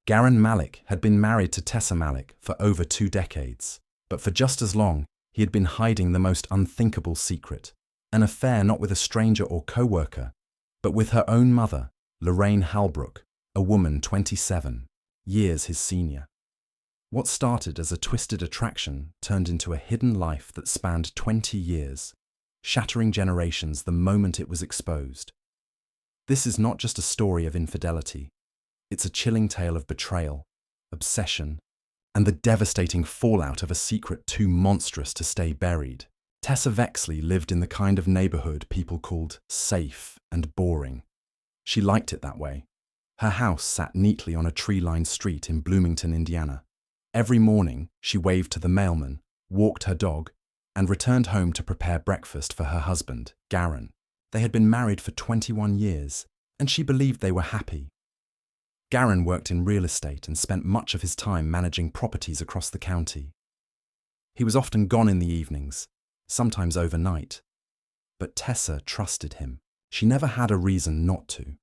Garren Mallick had been married to Tessa Mallick for over 2 decades, but for just as long, he had been hiding the most unthinkable secret, an affair not with a stranger or co-worker, but with her own mother, Lorraine Halbrook, a woman 27 years his senior. What started as a twisted attraction turned into a hidden life that spanned 20 years, shattering generations the moment it was exposed. This is not just a story of infidelity. It's a chilling tale of betrayal, obsession, and the devastating fallout of a secret too monstrous to stay buried. Tessa Vexley lived in the kind of neighborhood people called safe and boring. She liked it that way. Her house sat neatly on a tree-lined street in Bloomington, Indiana. Every morning, she waved to the mailman, walked her dog, and returned home to prepare breakfast for her husband, Garren. They had been married for 21 years, and she believed they were happy. Garren worked in real estate and spent much of his time managing properties across the county. He was often gone in the evenings, sometimes overnight. But Tessa trusted him. She never had a reason not to.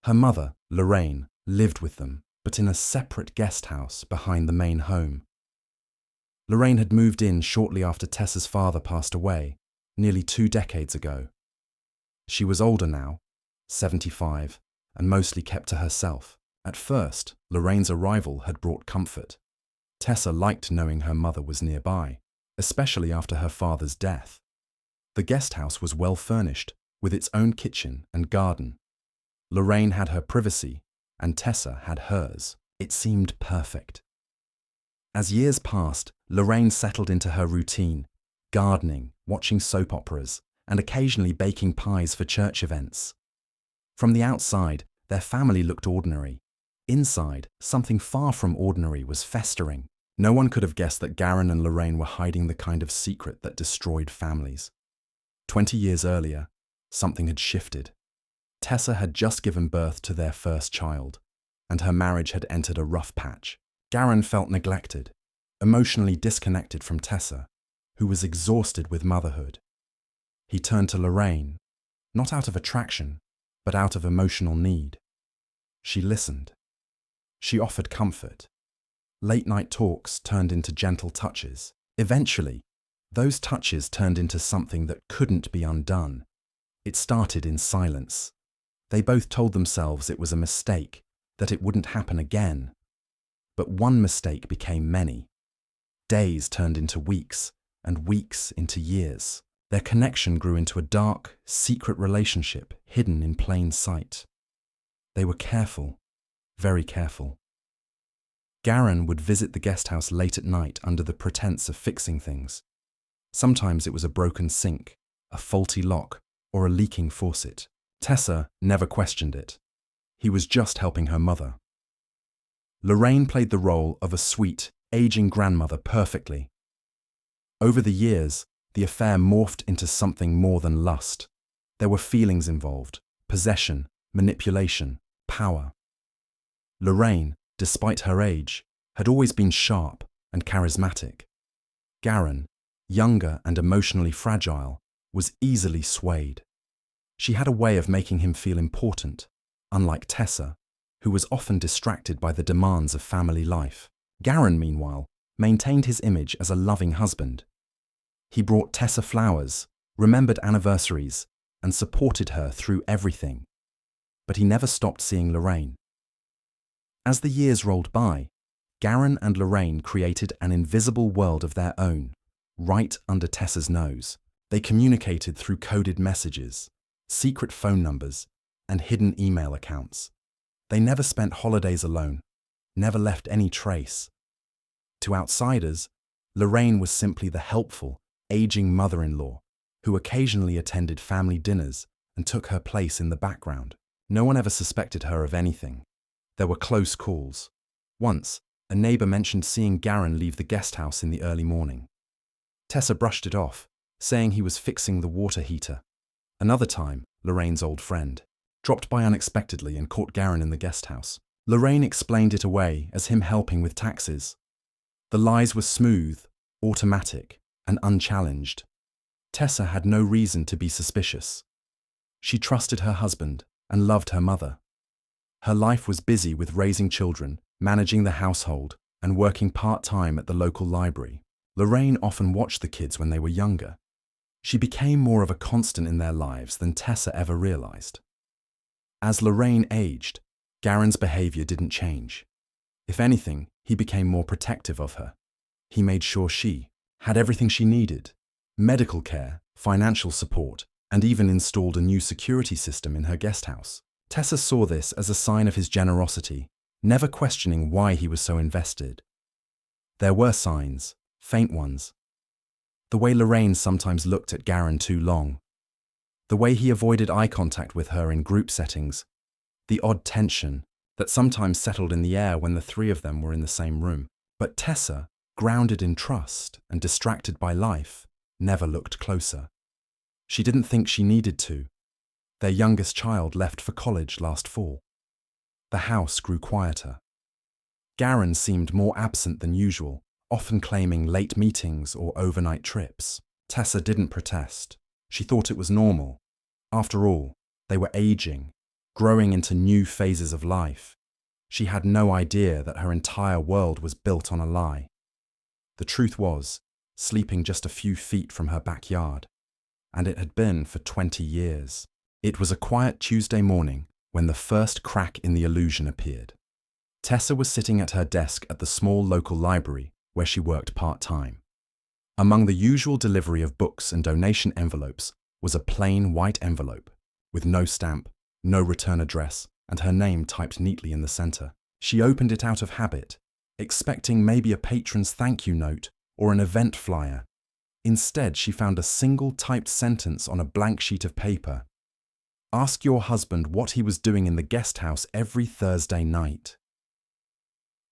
Her mother, Lorraine, lived with them, but in a separate guest house behind the main home. Lorraine had moved in shortly after Tessa's father passed away, nearly 2 decades ago. She was older now, 75, and mostly kept to herself. At first, Lorraine's arrival had brought comfort. Tessa liked knowing her mother was nearby, especially after her father's death. The guest house was well furnished, with its own kitchen and garden. Lorraine had her privacy, and Tessa had hers. It seemed perfect. As years passed, Lorraine settled into her routine, gardening, watching soap operas, and occasionally baking pies for church events. From the outside, their family looked ordinary. Inside, something far from ordinary was festering. No one could have guessed that Garren and Lorraine were hiding the kind of secret that destroyed families. 20 years earlier, something had shifted. Tessa had just given birth to their first child, and her marriage had entered a rough patch. Garren felt neglected, emotionally disconnected from Tessa, who was exhausted with motherhood. He turned to Lorraine, not out of attraction, but out of emotional need. She listened. She offered comfort. Late-night talks turned into gentle touches. Eventually, those touches turned into something that couldn't be undone. It started in silence. They both told themselves it was a mistake, that it wouldn't happen again. But one mistake became many. Days turned into weeks, and weeks into years. Their connection grew into a dark, secret relationship hidden in plain sight. They were careful, very careful. Garren would visit the guest house late at night under the pretense of fixing things. Sometimes it was a broken sink, a faulty lock, or a leaking faucet. Tessa never questioned it. He was just helping her mother. Lorraine played the role of a sweet, aging grandmother perfectly. Over the years, the affair morphed into something more than lust. There were feelings involved: possession, manipulation, power. Lorraine, despite her age, had always been sharp and charismatic. Garren, younger and emotionally fragile, was easily swayed. She had a way of making him feel important, unlike Tessa, who was often distracted by the demands of family life. Garren, meanwhile, maintained his image as a loving husband. He brought Tessa flowers, remembered anniversaries, and supported her through everything. But he never stopped seeing Lorraine. As the years rolled by, Garren and Lorraine created an invisible world of their own, right under Tessa's nose. They communicated through coded messages, secret phone numbers, and hidden email accounts. They never spent holidays alone, never left any trace. To outsiders, Lorraine was simply the helpful, aging mother-in-law who occasionally attended family dinners and took her place in the background. No one ever suspected her of anything. There were close calls. Once, a neighbor mentioned seeing Garren leave the guest house in the early morning. Tessa brushed it off, saying he was fixing the water heater. Another time, Lorraine's old friend dropped by unexpectedly and caught Garren in the guest house. Lorraine explained it away as him helping with taxes. The lies were smooth, automatic, and unchallenged. Tessa had no reason to be suspicious. She trusted her husband and loved her mother. Her life was busy with raising children managing the household and working part-time at the local library. Lorraine often watched the kids when they were younger. She became more of a constant in their lives than Tessa ever realized. As Lorraine aged, Garren's behavior didn't change. If anything, he became more protective of her. He made sure she had everything she needed: medical care, financial support, and even installed a new security system in her guest house. Tessa saw this as a sign of his generosity, never questioning why he was so invested. There were signs, faint ones. The way Lorraine sometimes looked at Garren too long. The way he avoided eye contact with her in group settings. The odd tension that sometimes settled in the air when the three of them were in the same room. But Tessa, grounded in trust and distracted by life, never looked closer. She didn't think she needed to. Their youngest child left for college last fall. The house grew quieter. Garren seemed more absent than usual, often claiming late meetings or overnight trips. Tessa didn't protest. She thought it was normal. After all, they were aging, growing into new phases of life. She had no idea that her entire world was built on a lie. The truth was, sleeping just a few feet from her backyard. And it had been for 20 years. It was a quiet Tuesday morning when the first crack in the illusion appeared. Tessa was sitting at her desk at the small local library where she worked part-time. Among the usual delivery of books and donation envelopes was a plain white envelope, with no stamp, no return address, and her name typed neatly in the center. She opened it out of habit, expecting maybe a patron's thank you note or an event flyer. Instead, she found a single typed sentence on a blank sheet of paper. Ask your husband what he was doing in the guest house every Thursday night.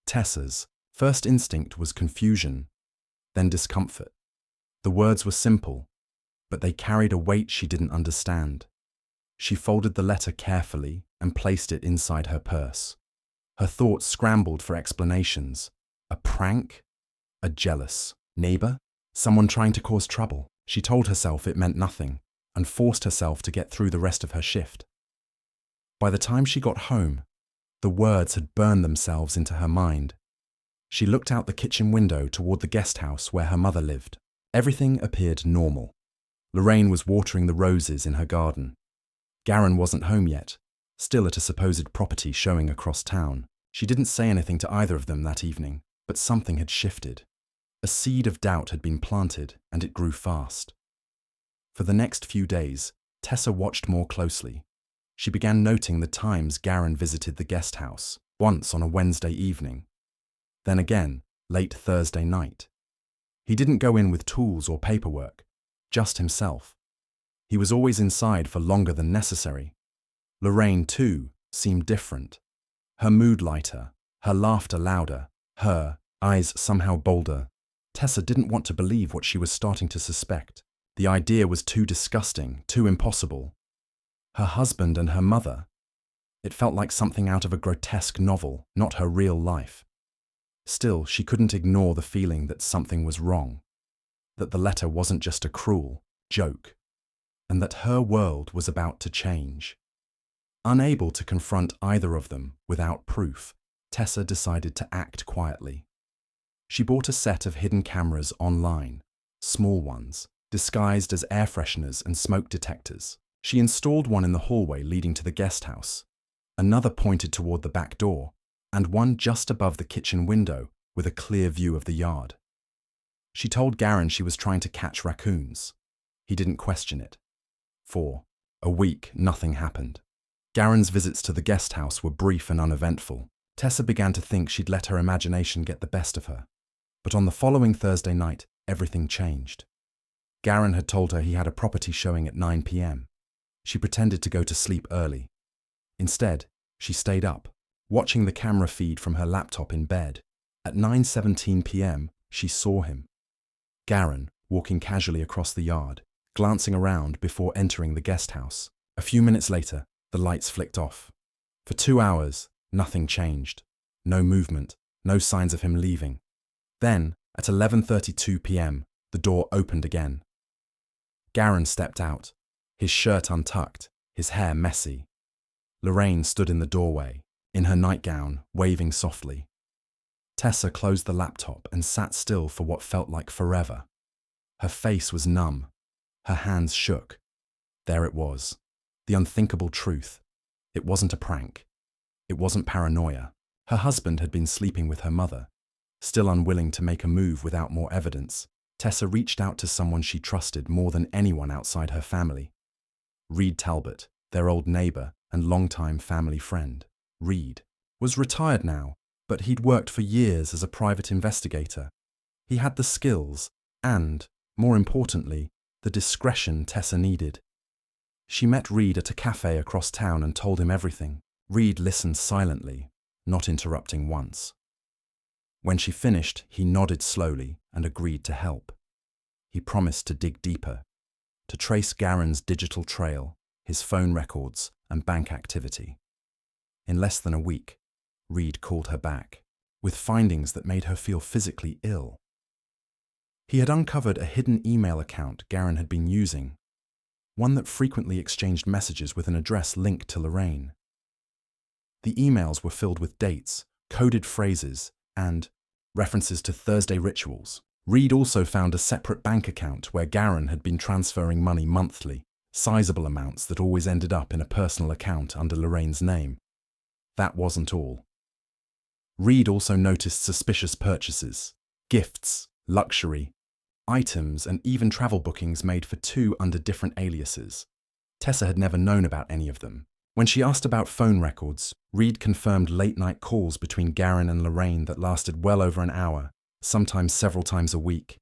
Tessa's first instinct was confusion, then discomfort. The words were simple, but they carried a weight she didn't understand. She folded the letter carefully and placed it inside her purse. Her thoughts scrambled for explanations. A prank? A jealous neighbor? Someone trying to cause trouble? She told herself it meant nothing and forced herself to get through the rest of her shift. By the time she got home, the words had burned themselves into her mind. She looked out the kitchen window toward the guest house where her mother lived. Everything appeared normal. Lorraine was watering the roses in her garden. Garren wasn't home yet, still at a supposed property showing across town. She didn't say anything to either of them that evening, but something had shifted. A seed of doubt had been planted, and it grew fast. For the next few days, Tessa watched more closely. She began noting the times Garren visited the guest house, once on a Wednesday evening, then again late Thursday night. He didn't go in with tools or paperwork, just himself. He was always inside for longer than necessary. Lorraine, too, seemed different. Her mood lighter, her laughter louder, her eyes somehow bolder. Tessa didn't want to believe what she was starting to suspect. The idea was too disgusting, too impossible. Her husband and her mother. It felt like something out of a grotesque novel, not her real life. Still, she couldn't ignore the feeling that something was wrong, that the letter wasn't just a cruel joke, and that her world was about to change. Unable to confront either of them without proof, Tessa decided to act quietly. She bought a set of hidden cameras online, small ones, disguised as air fresheners and smoke detectors. She installed one in the hallway leading to the guest house, another pointed toward the back door, and one just above the kitchen window with a clear view of the yard. She told Garren she was trying to catch raccoons. He didn't question it. For a week, nothing happened. Garren's visits to the guest house were brief and uneventful. Tessa began to think she'd let her imagination get the best of her. But on the following Thursday night, everything changed. Garren had told her he had a property showing at 9 p.m. She pretended to go to sleep early. Instead, she stayed up, watching the camera feed from her laptop in bed. At 9:17 p.m., she saw him. Garren, walking casually across the yard, glancing around before entering the guest house. A few minutes later, the lights flicked off. For 2 hours, nothing changed. No movement, no signs of him leaving. Then, at 11:32 p.m., the door opened again. Garren stepped out, his shirt untucked, his hair messy. Lorraine stood in the doorway, in her nightgown, waving softly. Tessa closed the laptop and sat still for what felt like forever. Her face was numb. Her hands shook. There it was. The unthinkable truth. It wasn't a prank. It wasn't paranoia. Her husband had been sleeping with her mother. Still unwilling to make a move without more evidence, Tessa reached out to someone she trusted more than anyone outside her family. Reed Talbot, their old neighbor and longtime family friend. Reed was retired now, but he'd worked for years as a private investigator. He had the skills and, more importantly, the discretion Tessa needed. She met Reed at a cafe across town and told him everything. Reed listened silently, not interrupting once. When she finished, he nodded slowly and agreed to help. He promised to dig deeper, to trace Garren's digital trail, his phone records, and bank activity. In less than a week, Reed called her back, with findings that made her feel physically ill. He had uncovered a hidden email account Garren had been using, one that frequently exchanged messages with an address linked to Lorraine. The emails were filled with dates, coded phrases, and references to Thursday rituals. Reed also found a separate bank account where Garren had been transferring money monthly, sizable amounts that always ended up in a personal account under Lorraine's name. That wasn't all. Reed also noticed suspicious purchases, gifts, luxury, items, and even travel bookings made for two under different aliases. Tessa had never known about any of them. When she asked about phone records, Reed confirmed late-night calls between Garren and Lorraine that lasted well over an hour, sometimes several times a week.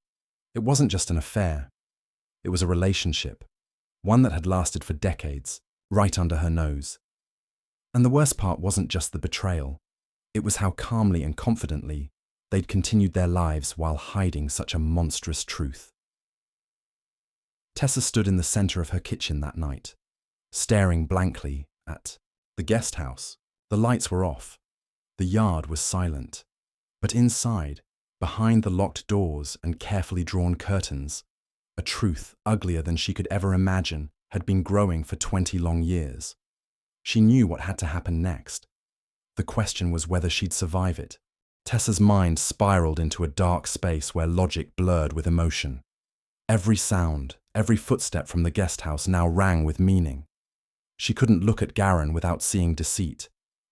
It wasn't just an affair. It was a relationship, one that had lasted for decades, right under her nose. And the worst part wasn't just the betrayal. It was how calmly and confidently they'd continued their lives while hiding such a monstrous truth. Tessa stood in the center of her kitchen that night, staring blankly at the guest house. The lights were off. The yard was silent. But inside, behind the locked doors and carefully drawn curtains, a truth uglier than she could ever imagine had been growing for 20 long years. She knew what had to happen next. The question was whether she'd survive it. Tessa's mind spiraled into a dark space where logic blurred with emotion. Every sound, every footstep from the guest house now rang with meaning. She couldn't look at Garren without seeing deceit,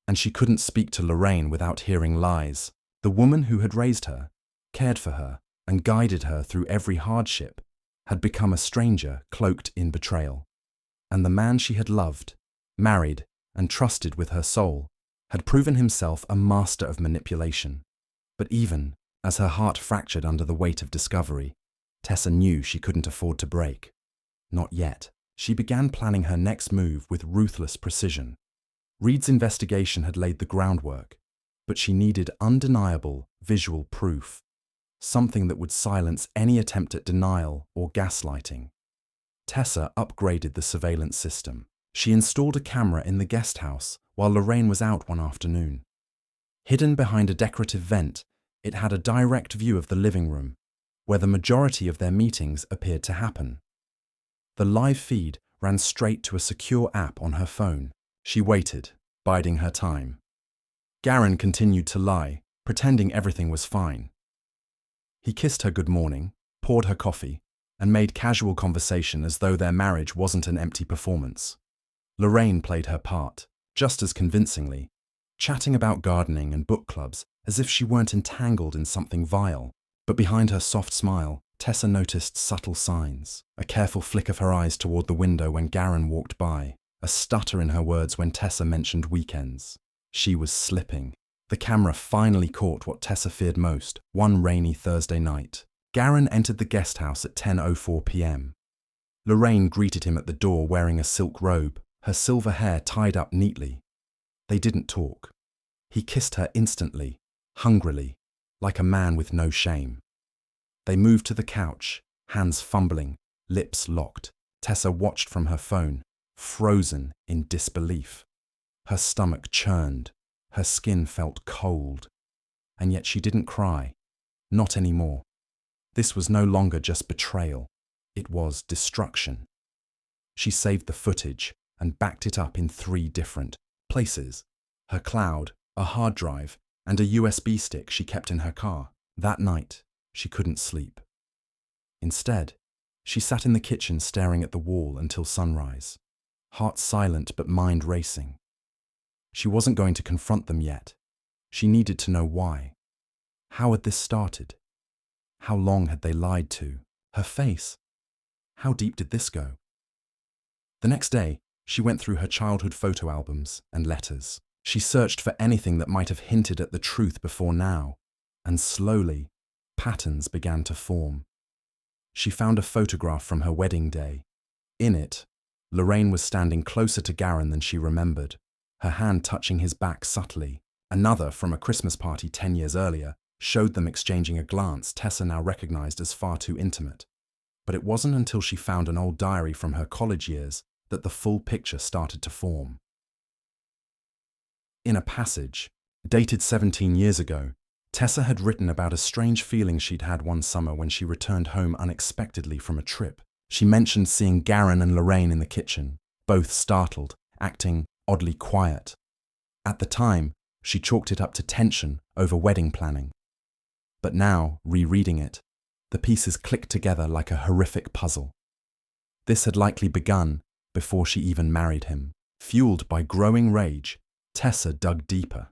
and she couldn't speak to Lorraine without hearing lies. The woman who had raised her, cared for her, and guided her through every hardship had become a stranger cloaked in betrayal. And the man she had loved, married, and trusted with her soul had proven himself a master of manipulation. But even as her heart fractured under the weight of discovery, Tessa knew she couldn't afford to break. Not yet. She began planning her next move with ruthless precision. Reed's investigation had laid the groundwork, but she needed undeniable visual proof, something that would silence any attempt at denial or gaslighting. Tessa upgraded the surveillance system. She installed a camera in the guest house while Lorraine was out one afternoon. Hidden behind a decorative vent, it had a direct view of the living room, where the majority of their meetings appeared to happen. The live feed ran straight to a secure app on her phone. She waited, biding her time. Garren continued to lie, pretending everything was fine. He kissed her good morning, poured her coffee, and made casual conversation as though their marriage wasn't an empty performance. Lorraine played her part, just as convincingly, chatting about gardening and book clubs as if she weren't entangled in something vile. But behind her soft smile, Tessa noticed subtle signs. A careful flick of her eyes toward the window when Garren walked by, a stutter in her words when Tessa mentioned weekends. She was slipping. The camera finally caught what Tessa feared most, one rainy Thursday night. Garren entered the guest house at 10:04 p.m. Lorraine greeted him at the door wearing a silk robe, her silver hair tied up neatly. They didn't talk. He kissed her instantly, hungrily, like a man with no shame. They moved to the couch, hands fumbling, lips locked. Tessa watched from her phone, frozen in disbelief. Her stomach churned, her skin felt cold. And yet she didn't cry. Not anymore. This was no longer just betrayal. It was destruction. She saved the footage and backed it up in 3 different places. Her cloud, a hard drive, and a USB stick she kept in her car. That night, she couldn't sleep. Instead, she sat in the kitchen staring at the wall until sunrise, heart silent but mind racing. She wasn't going to confront them yet. She needed to know why. How had this started? How long had they lied to? Her face? How deep did this go? The next day, she went through her childhood photo albums and letters. She searched for anything that might have hinted at the truth before now, and slowly, patterns began to form. She found a photograph from her wedding day. In it, Lorraine was standing closer to Garren than she remembered, her hand touching his back subtly. Another, from a Christmas party 10 years earlier, showed them exchanging a glance Tessa now recognized as far too intimate. But it wasn't until she found an old diary from her college years that the full picture started to form. In a passage, dated 17 years ago, Tessa had written about a strange feeling she'd had one summer when she returned home unexpectedly from a trip. She mentioned seeing Garren and Lorraine in the kitchen, both startled, acting oddly quiet. At the time, she chalked it up to tension over wedding planning. But now, rereading it, the pieces clicked together like a horrific puzzle. This had likely begun before she even married him. Fueled by growing rage, Tessa dug deeper.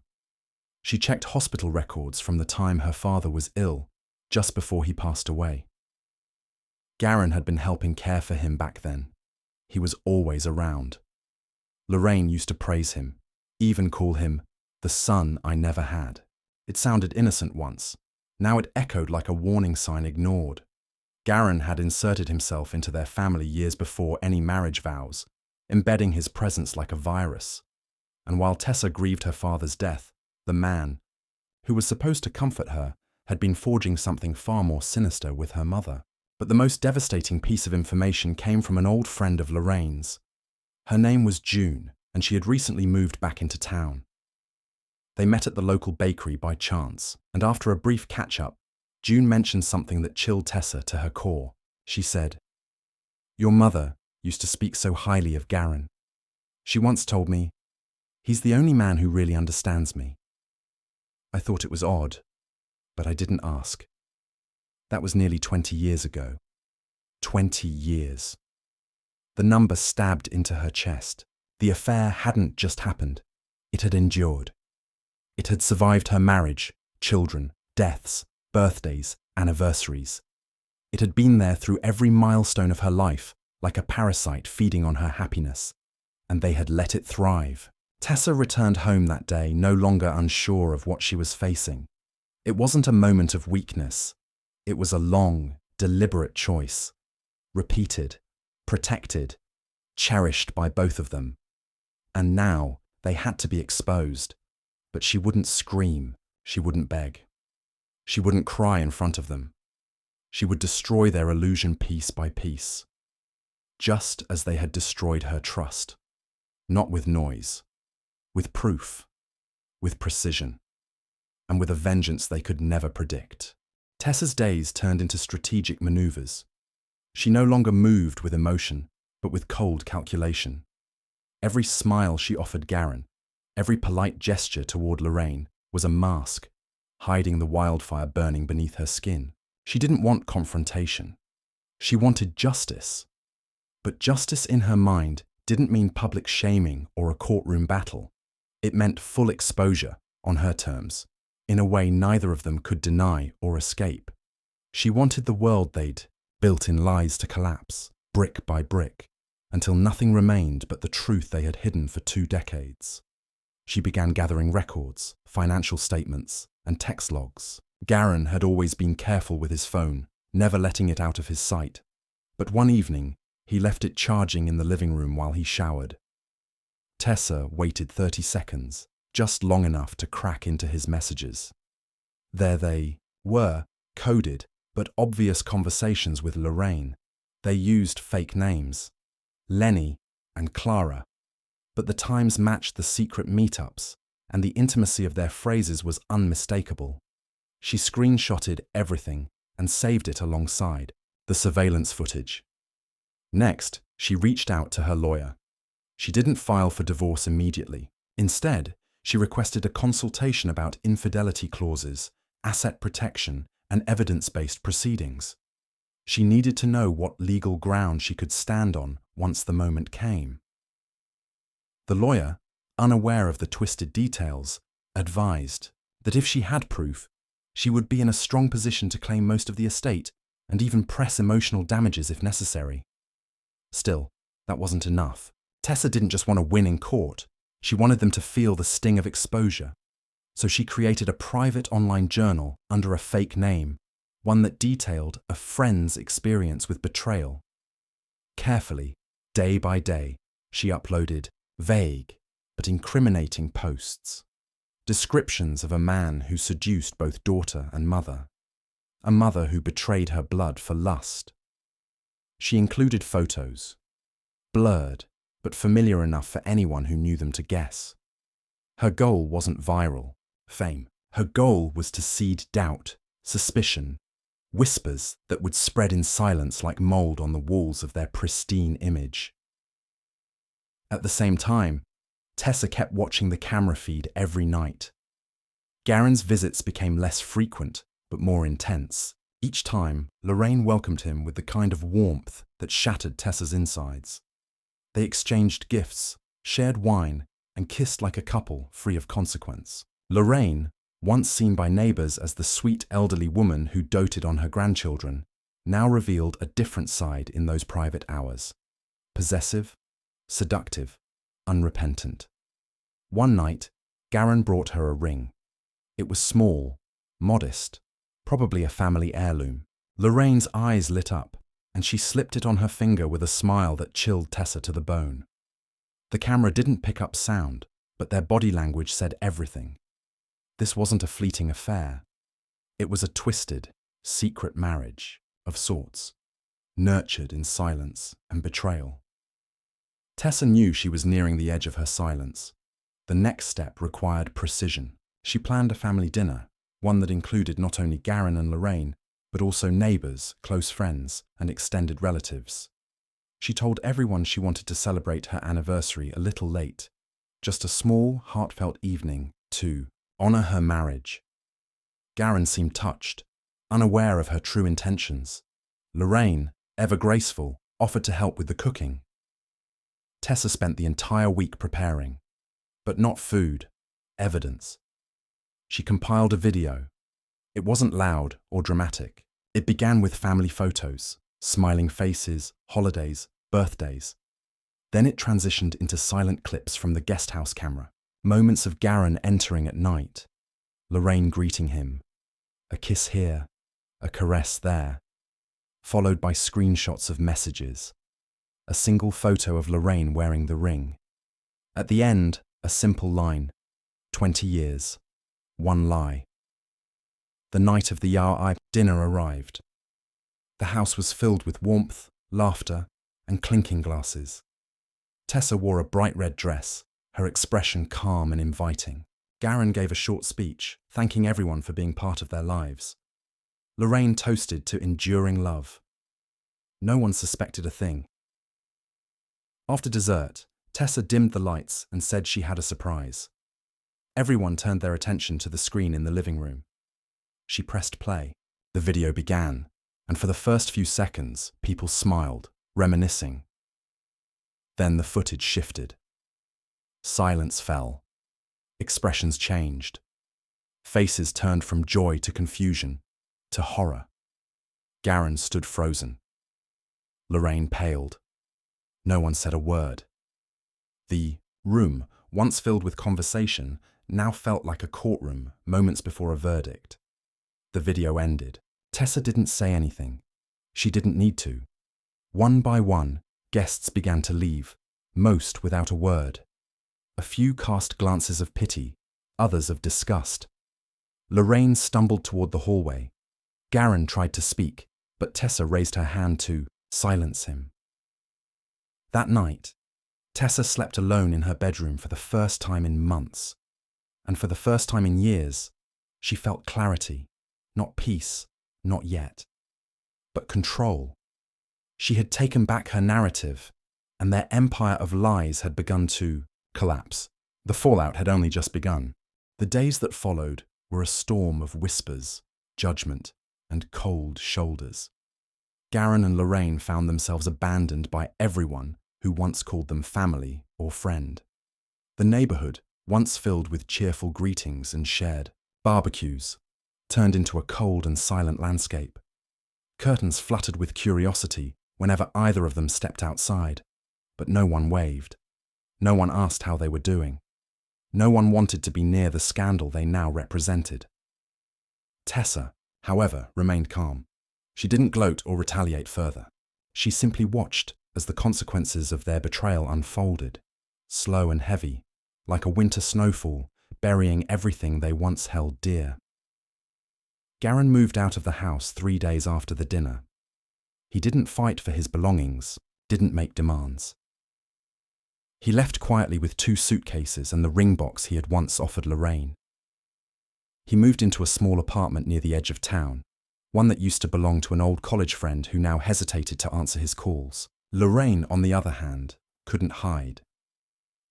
She checked hospital records from the time her father was ill, just before he passed away. Garren had been helping care for him back then. He was always around. Lorraine used to praise him, even call him the son I never had. It sounded innocent once. Now it echoed like a warning sign ignored. Garren had inserted himself into their family years before any marriage vows, embedding his presence like a virus. And while Tessa grieved her father's death, the man, who was supposed to comfort her, had been forging something far more sinister with her mother. But the most devastating piece of information came from an old friend of Lorraine's. Her name was June, and she had recently moved back into town. They met at the local bakery by chance, and after a brief catch-up, June mentioned something that chilled Tessa to her core. She said, "Your mother used to speak so highly of Garren. She once told me, 'He's the only man who really understands me.' I thought it was odd, but I didn't ask." That was nearly 20 years ago. 20 years. The number stabbed into her chest. The affair hadn't just happened. It had endured. It had survived her marriage, children, deaths, birthdays, anniversaries. It had been there through every milestone of her life, like a parasite feeding on her happiness. And they had let it thrive. Tessa returned home that day, no longer unsure of what she was facing. It wasn't a moment of weakness. It was a long, deliberate choice. Repeated, protected, cherished by both of them. And now they had to be exposed. But she wouldn't scream. She wouldn't beg. She wouldn't cry in front of them. She would destroy their illusion piece by piece. Just as they had destroyed her trust. Not with noise. With proof. With precision. And with a vengeance they could never predict. Tessa's days turned into strategic maneuvers. She no longer moved with emotion, but with cold calculation. Every smile she offered Garren, every polite gesture toward Lorraine, was a mask, hiding the wildfire burning beneath her skin. She didn't want confrontation. She wanted justice. But justice in her mind didn't mean public shaming or a courtroom battle. It meant full exposure, on her terms, in a way neither of them could deny or escape. She wanted the world they'd built in lies to collapse, brick by brick, until nothing remained but the truth they had hidden for 2 decades. She began gathering records, financial statements, and text logs. Garren had always been careful with his phone, never letting it out of his sight. But one evening, he left it charging in the living room while he showered. Tessa waited 30 seconds, just long enough to crack into his messages. There they were, coded, but obvious conversations with Lorraine. They used fake names, Lenny and Clara, but the times matched the secret meetups, and the intimacy of their phrases was unmistakable. She screenshotted everything and saved it alongside the surveillance footage. Next, she reached out to her lawyer. She didn't file for divorce immediately. Instead, She requested a consultation about infidelity clauses, asset protection, and evidence-based proceedings. She needed to know what legal ground she could stand on once the moment came. The lawyer, unaware of the twisted details, advised that if she had proof, she would be in a strong position to claim most of the estate and even press emotional damages if necessary. Still, that wasn't enough. Tessa didn't just want to win in court, she wanted them to feel the sting of exposure. So she created a private online journal under a fake name, one that detailed a friend's experience with betrayal. Carefully, day by day, she uploaded vague but incriminating posts. Descriptions of a man who seduced both daughter and mother. A mother who betrayed her blood for lust. She included photos, blurred but familiar enough for anyone who knew them to guess. Her goal wasn't viral fame. Her goal was to seed doubt, suspicion, whispers that would spread in silence like mold on the walls of their pristine image. At the same time, Tessa kept watching the camera feed every night. Garren's visits became less frequent, but more intense. Each time, Lorraine welcomed him with the kind of warmth that shattered Tessa's insides. They exchanged gifts, shared wine, and kissed like a couple free of consequence. Lorraine, once seen by neighbors as the sweet elderly woman who doted on her grandchildren, now revealed a different side in those private hours. Possessive, seductive, unrepentant. One night, Garren brought her a ring. It was small, modest, probably a family heirloom. Lorraine's eyes lit up, and she slipped it on her finger with a smile that chilled Tessa to the bone. The camera didn't pick up sound, but their body language said everything. This wasn't a fleeting affair. It was a twisted, secret marriage, of sorts, nurtured in silence and betrayal. Tessa knew she was nearing the edge of her silence. The next step required precision. She planned a family dinner, one that included not only Garren and Lorraine, but also neighbors, close friends, and extended relatives. She told everyone she wanted to celebrate her anniversary a little late, just a small, heartfelt evening to honor her marriage. Garren seemed touched, unaware of her true intentions. Lorraine, ever graceful, offered to help with the cooking. Tessa spent the entire week preparing, but not food, evidence. She compiled a video. It wasn't loud or dramatic. It began with family photos, smiling faces, holidays, birthdays. Then it transitioned into silent clips from the guest house camera. Moments of Garren entering at night, Lorraine greeting him, a kiss here, a caress there, followed by screenshots of messages, a single photo of Lorraine wearing the ring. At the end, a simple line, 20 years, one lie. The night of the Yar dinner arrived. The house was filled with warmth, laughter, and clinking glasses. Tessa wore a bright red dress, her expression calm and inviting. Garren gave a short speech, thanking everyone for being part of their lives. Lorraine toasted to enduring love. No one suspected a thing. After dessert, Tessa dimmed the lights and said she had a surprise. Everyone turned their attention to the screen in the living room. She pressed play. The video began, and for the first few seconds, people smiled, reminiscing. Then the footage shifted. Silence fell. Expressions changed. Faces turned from joy to confusion, to horror. Garren stood frozen. Lorraine paled. No one said a word. The room, once filled with conversation, now felt like a courtroom moments before a verdict. The video ended. Tessa didn't say anything. She didn't need to. One by one, guests began to leave, most without a word. A few cast glances of pity, others of disgust. Lorraine stumbled toward the hallway. Garren tried to speak, but Tessa raised her hand to silence him. That night, Tessa slept alone in her bedroom for the first time in months. And for the first time in years, she felt clarity, not peace, not yet, but control. She had taken back her narrative, and their empire of lies had begun to collapse. The fallout had only just begun. The days that followed were a storm of whispers, judgment, and cold shoulders. Garren and Lorraine found themselves abandoned by everyone who once called them family or friend. The neighborhood, once filled with cheerful greetings and shared barbecues, turned into a cold and silent landscape. Curtains fluttered with curiosity whenever either of them stepped outside, but no one waved. No one asked how they were doing. No one wanted to be near the scandal they now represented. Tessa, however, remained calm. She didn't gloat or retaliate further. She simply watched as the consequences of their betrayal unfolded, slow and heavy, like a winter snowfall, burying everything they once held dear. Garren moved out of the house 3 days after the dinner. He didn't fight for his belongings, didn't make demands. He left quietly with 2 suitcases and the ring box he had once offered Lorraine. He moved into a small apartment near the edge of town, one that used to belong to an old college friend who now hesitated to answer his calls. Lorraine, on the other hand, couldn't hide.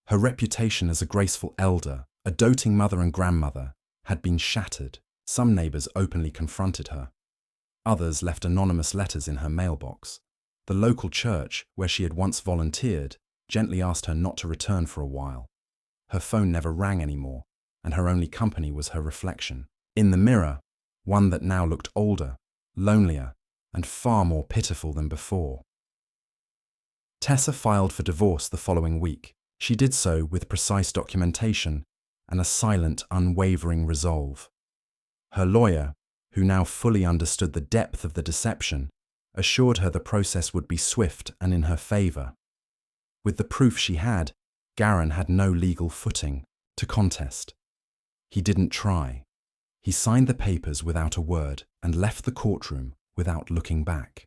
Her reputation as a graceful elder, a doting mother and grandmother, had been shattered. Some neighbors openly confronted her. Others left anonymous letters in her mailbox. The local church, where she had once volunteered, gently asked her not to return for a while. Her phone never rang anymore, and her only company was her reflection. In the mirror, one that now looked older, lonelier, and far more pitiful than before. Tessa filed for divorce the following week. She did so with precise documentation and a silent, unwavering resolve. Her lawyer, who now fully understood the depth of the deception, assured her the process would be swift and in her favor. With the proof she had, Garren had no legal footing to contest. He didn't try. He signed the papers without a word and left the courtroom without looking back.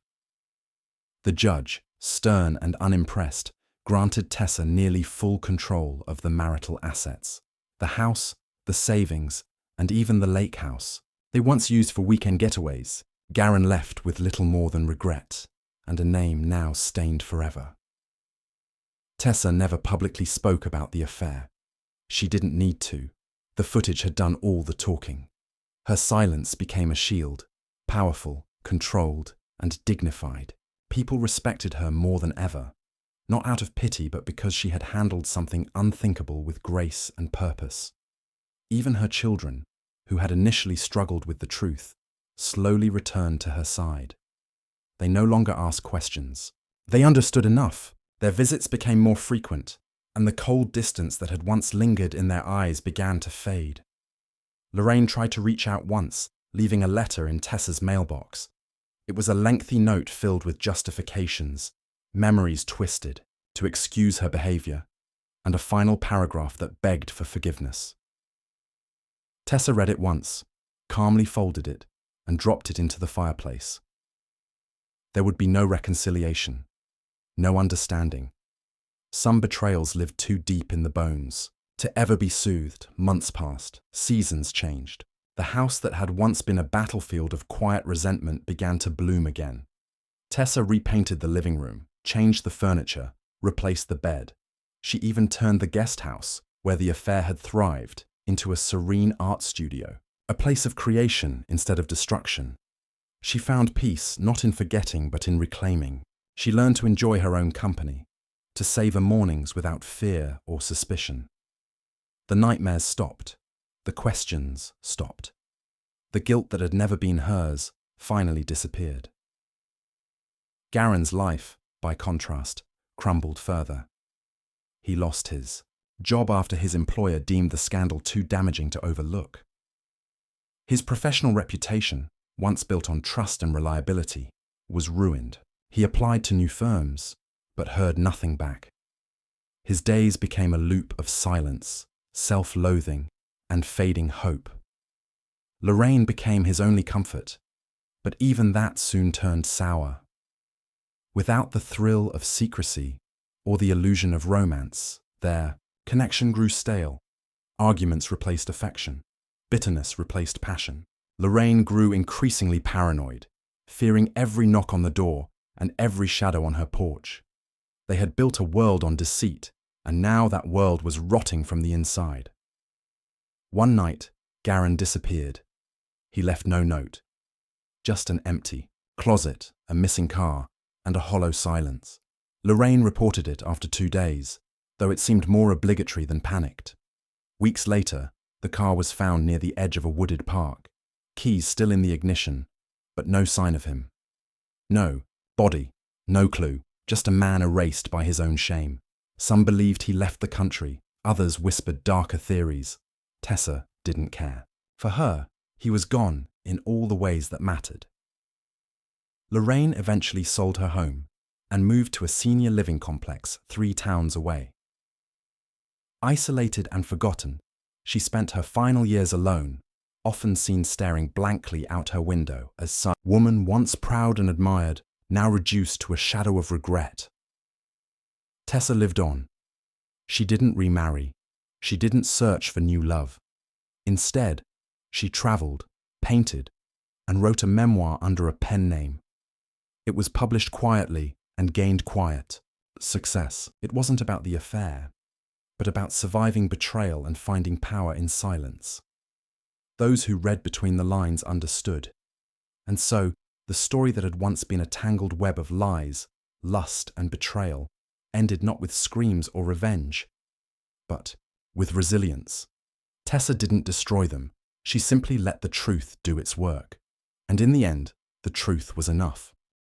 The judge, stern and unimpressed, granted Tessa nearly full control of the marital assets. The house, the savings, and even the lake house they once used for weekend getaways, Garren left with little more than regret and a name now stained forever. Tessa never publicly spoke about the affair. She didn't need to. The footage had done all the talking. Her silence became a shield, powerful, controlled, and dignified. People respected her more than ever, not out of pity but because she had handled something unthinkable with grace and purpose. Even her children, who had initially struggled with the truth, slowly returned to her side. They no longer asked questions. They understood enough. Their visits became more frequent, and the cold distance that had once lingered in their eyes began to fade. Lorraine tried to reach out once, leaving a letter in Tessa's mailbox. It was a lengthy note filled with justifications, memories twisted, to excuse her behavior, and a final paragraph that begged for forgiveness. Tessa read it once, calmly folded it, and dropped it into the fireplace. There would be no reconciliation, no understanding. Some betrayals lived too deep in the bones to ever be soothed. Months passed, seasons changed. The house that had once been a battlefield of quiet resentment began to bloom again. Tessa repainted the living room, changed the furniture, replaced the bed. She even turned the guest house, where the affair had thrived, into a serene art studio, a place of creation instead of destruction. She found peace not in forgetting but in reclaiming. She learned to enjoy her own company, to savor mornings without fear or suspicion. The nightmares stopped. The questions stopped. The guilt that had never been hers finally disappeared. Garren's life, by contrast, crumbled further. He lost his job after his employer deemed the scandal too damaging to overlook. His professional reputation, once built on trust and reliability, was ruined. He applied to new firms, but heard nothing back. His days became a loop of silence, self-loathing, and fading hope. Lorraine became his only comfort, but even that soon turned sour. Without the thrill of secrecy or the illusion of romance, their connection grew stale. Arguments replaced affection. Bitterness replaced passion. Lorraine grew increasingly paranoid, fearing every knock on the door and every shadow on her porch. They had built a world on deceit, and now that world was rotting from the inside. One night, Garren disappeared. He left no note. Just an empty closet, a missing car, and a hollow silence. Lorraine reported it after 2 days, though it seemed more obligatory than panicked. Weeks later, the car was found near the edge of a wooded park, keys still in the ignition, but no sign of him. No body, no clue, just a man erased by his own shame. Some believed he left the country, others whispered darker theories. Tessa didn't care. For her, he was gone in all the ways that mattered. Lorraine eventually sold her home and moved to a senior living complex 3 towns away. Isolated and forgotten, she spent her final years alone, often seen staring blankly out her window as some woman once proud and admired, now reduced to a shadow of regret. Tessa lived on. She didn't remarry. She didn't search for new love. Instead, she traveled, painted, and wrote a memoir under a pen name. It was published quietly and gained quiet success. It wasn't about the affair, but about surviving betrayal and finding power in silence. Those who read between the lines understood. And so, the story that had once been a tangled web of lies, lust, and betrayal ended not with screams or revenge, but with resilience. Tessa didn't destroy them. She simply let the truth do its work. And in the end, the truth was enough.